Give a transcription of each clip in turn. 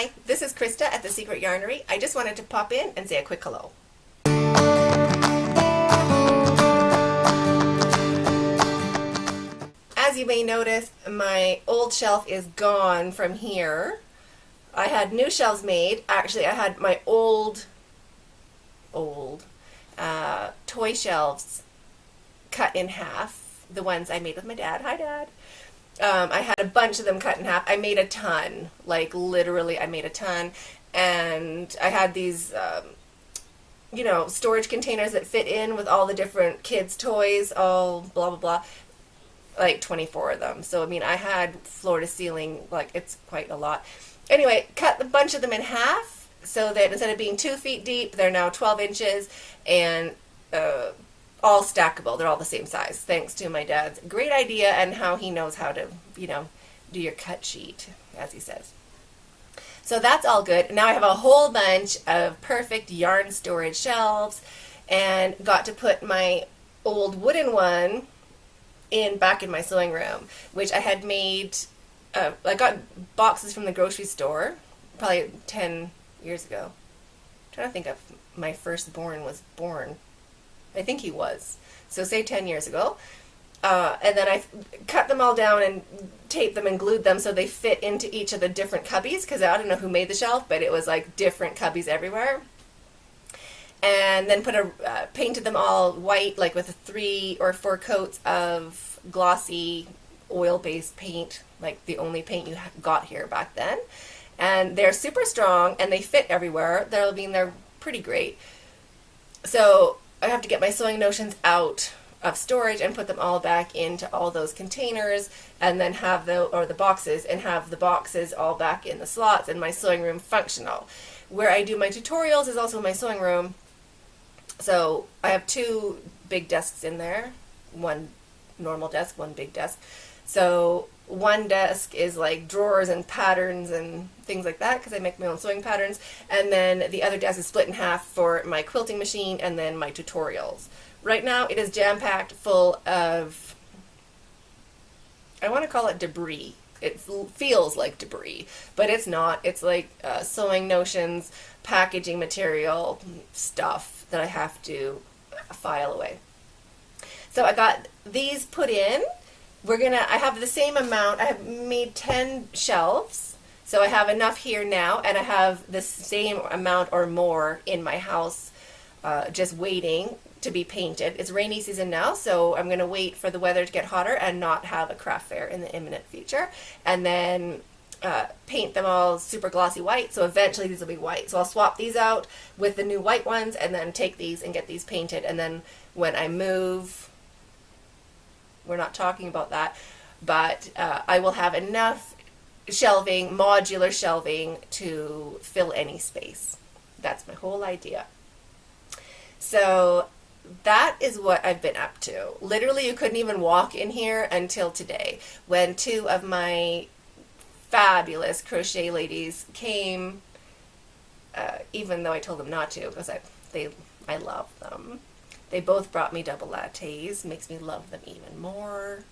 Hi, this is Krista at The Secret Yarnery. I just wanted to pop in and say a quick hello. As you may notice, my old shelf is gone from here. I had new shelves made. Actually, I had my old toy shelves cut in half, the ones I made with my dad. Hi, Dad. I had a bunch of them cut in half. I made a ton, like literally I made a ton. And I had these, storage containers that fit in with all the different kids' toys, all blah, blah, blah, like 24 of them. So, I mean, I had floor to ceiling, like it's quite a lot. Anyway, cut a bunch of them in half so that instead of being 2 feet deep, they're now 12 inches and all stackable. They're all the same size, thanks to my dad's great idea and how he knows how to, do your cut sheet, as he says. So that's all good. Now I have a whole bunch of perfect yarn storage shelves and got to put my old wooden one back in my sewing room, which I had made. I got boxes from the grocery store probably 10 years ago. I'm trying to think of my firstborn was born. I think he was. So say 10 years ago. And then I cut them all down and taped them and glued them so they fit into each of the different cubbies, because I don't know who made the shelf, but it was like different cubbies everywhere. And then painted them all white, like with 3 or 4 coats of glossy oil-based paint, like the only paint you got here back then. And they're super strong and they fit everywhere. They're pretty great. So I have to get my sewing notions out of storage and put them all back into all those containers, and then have the boxes, and have the boxes all back in the slots and my sewing room functional. Where I do my tutorials is also my sewing room. So I have 2 big desks in there, 1 normal desk, 1 big desk. So one desk is like drawers and patterns and things like that, because I make my own sewing patterns, and then the other desk is split in half for my quilting machine and then my tutorials. Right now it is jam-packed full of, I want to call it debris. It feels like debris, but it's not. It's like sewing notions, packaging material, stuff that I have to file away. So I got these put in. I have the same amount. I have made 10 shelves, so I have enough here now, and I have the same amount or more in my house just waiting to be painted. It's rainy season now, so I'm going to wait for the weather to get hotter and not have a craft fair in the imminent future, and then paint them all super glossy white, so eventually these will be white. So I'll swap these out with the new white ones and then take these and get these painted, and then when I move, we're not talking about that, but I will have enough shelving, modular shelving, to fill any space. That's my whole idea. So that is what I've been up to. Literally, you couldn't even walk in here until today, when 2 of my fabulous crochet ladies came, even though I told them not to, because I love them. They both brought me double lattes, makes me love them even more.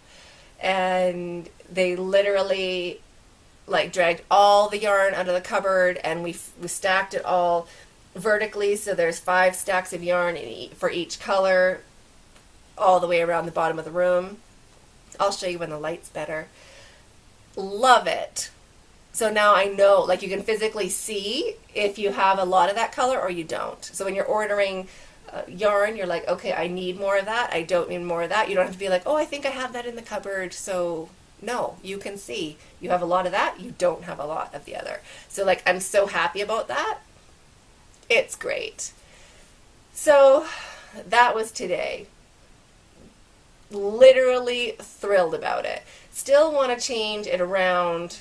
And they literally like dragged all the yarn out of the cupboard, and we stacked it all vertically, so there's 5 stacks of yarn for each color all the way around the bottom of the room. I'll show you when the light's better. Love it. So now I know, like, you can physically see if you have a lot of that color or you don't. So when you're ordering yarn, you're like, okay, I need more of that, I don't need more of that. You don't have to be like, oh, I think I have that in the cupboard. So no, you can see you have a lot of that, you don't have a lot of the other. So like, I'm so happy about that. It's great. So that was today. Literally thrilled about it. Still want to change it around,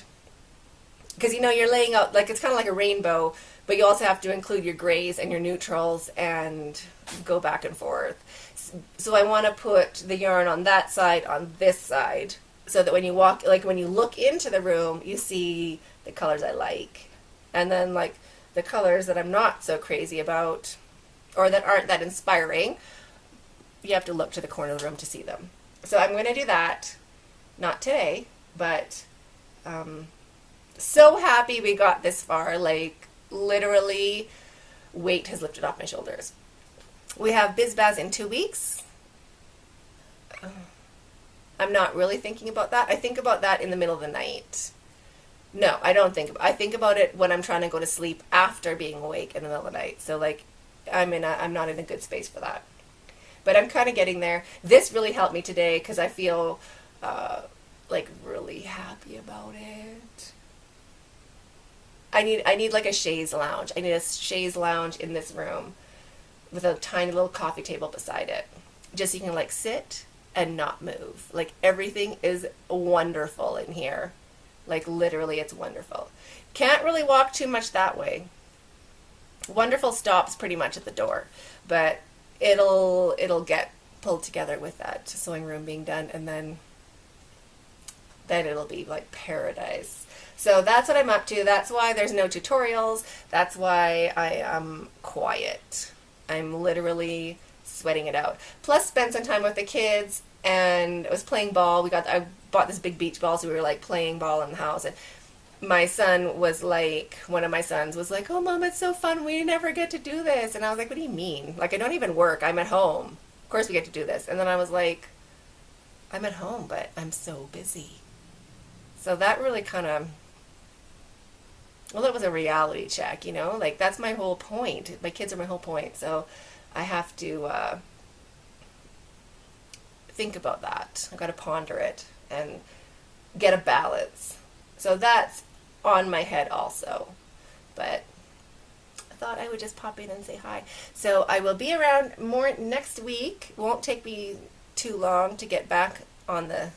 because you're laying out, like, it's kind of like a rainbow, but you also have to include your grays and your neutrals and go back and forth. So I want to put the yarn on that side, on this side, so that when you walk, like when you look into the room, you see the colors I like. And then like the colors that I'm not so crazy about, or that aren't that inspiring, you have to look to the corner of the room to see them. So I'm going to do that, not today, but So happy we got this far. Like, literally, weight has lifted off my shoulders. We have BizBaz in 2 weeks. I'm not really thinking about that. I think about that in the middle of the night. No, I don't think about I think about it when I'm trying to go to sleep after being awake in the middle of the night. So like I'm not in a good space for that. But I'm kind of getting there. This really helped me today because I feel like really happy about it. I need like a chaise lounge. I need a chaise lounge in this room with a tiny little coffee table beside it. Just so you can like sit and not move. Like everything is wonderful in here. Like literally it's wonderful. Can't really walk too much that way. Wonderful stops pretty much at the door, but it'll get pulled together with that sewing room being done, and then it'll be like paradise. So that's what I'm up to. That's why there's no tutorials. That's why I am quiet. I'm literally sweating it out. Plus spent some time with the kids, and I was playing ball. I bought this big beach ball, so we were like playing ball in the house, and my son was like, one of my sons was like, "Oh, Mom, it's so fun. We never get to do this." And I was like, "What do you mean? Like, I don't even work. I'm at home. Of course we get to do this." And then I was like, I'm at home, but I'm so busy. So that really kind of, well, it was a reality check, you know? Like, that's my whole point. My kids are my whole point. So I have to think about that. I've got to ponder it and get a balance. So that's on my head also. But I thought I would just pop in and say hi. So I will be around more next week. Won't take me too long to get back on the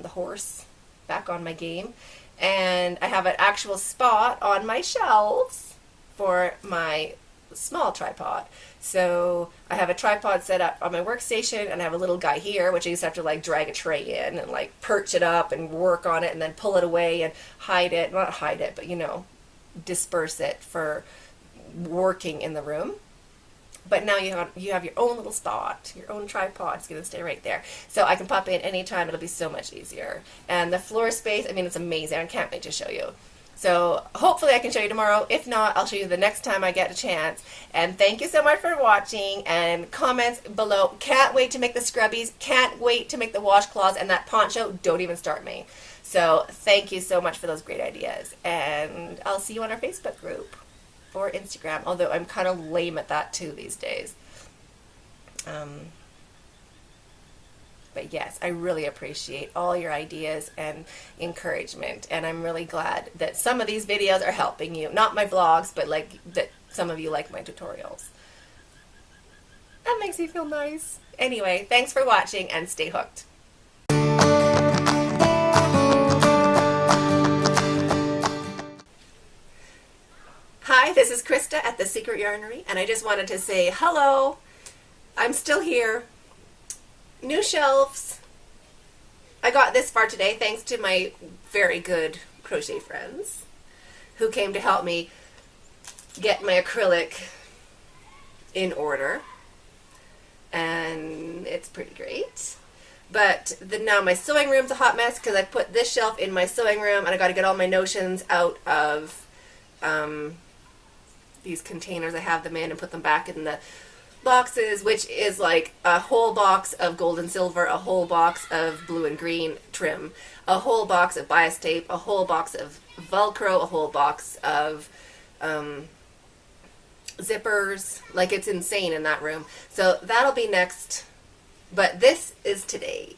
horse, back on my game. And I have an actual spot on my shelves for my small tripod. So I have a tripod set up on my workstation, and I have a little guy here, which I used to have to like drag a tray in and like perch it up and work on it and then pull it away and hide it. Not hide it, but you know, disperse it for working in the room. But now you have your own little spot, your own tripod. It's going to stay right there. So I can pop in anytime. It'll be so much easier. And the floor space, I mean, it's amazing. I can't wait to show you. So hopefully I can show you tomorrow. If not, I'll show you the next time I get a chance. And thank you so much for watching. And comments below. Can't wait to make the scrubbies. Can't wait to make the washcloths. And that poncho, don't even start me. So thank you so much for those great ideas. And I'll see you on our Facebook group or Instagram. Although I'm kind of lame at that too these days. But yes, I really appreciate all your ideas and encouragement, and I'm really glad that some of these videos are helping you. Not my vlogs, but like that some of you like my tutorials. That makes me feel nice. Anyway, thanks for watching and stay hooked. Hi, this is Krista at The Secret Yarnery, and I just wanted to say hello. I'm still here. New shelves. I got this far today thanks to my very good crochet friends who came to help me get my acrylic in order, and it's pretty great. But now my sewing room's a hot mess because I put this shelf in my sewing room, and I got to get all my notions out of these containers. I have them in and put them back in the boxes, which is like a whole box of gold and silver, a whole box of blue and green trim, a whole box of bias tape, a whole box of Velcro, a whole box of zippers. Like, it's insane in that room. So that'll be next, but this is today.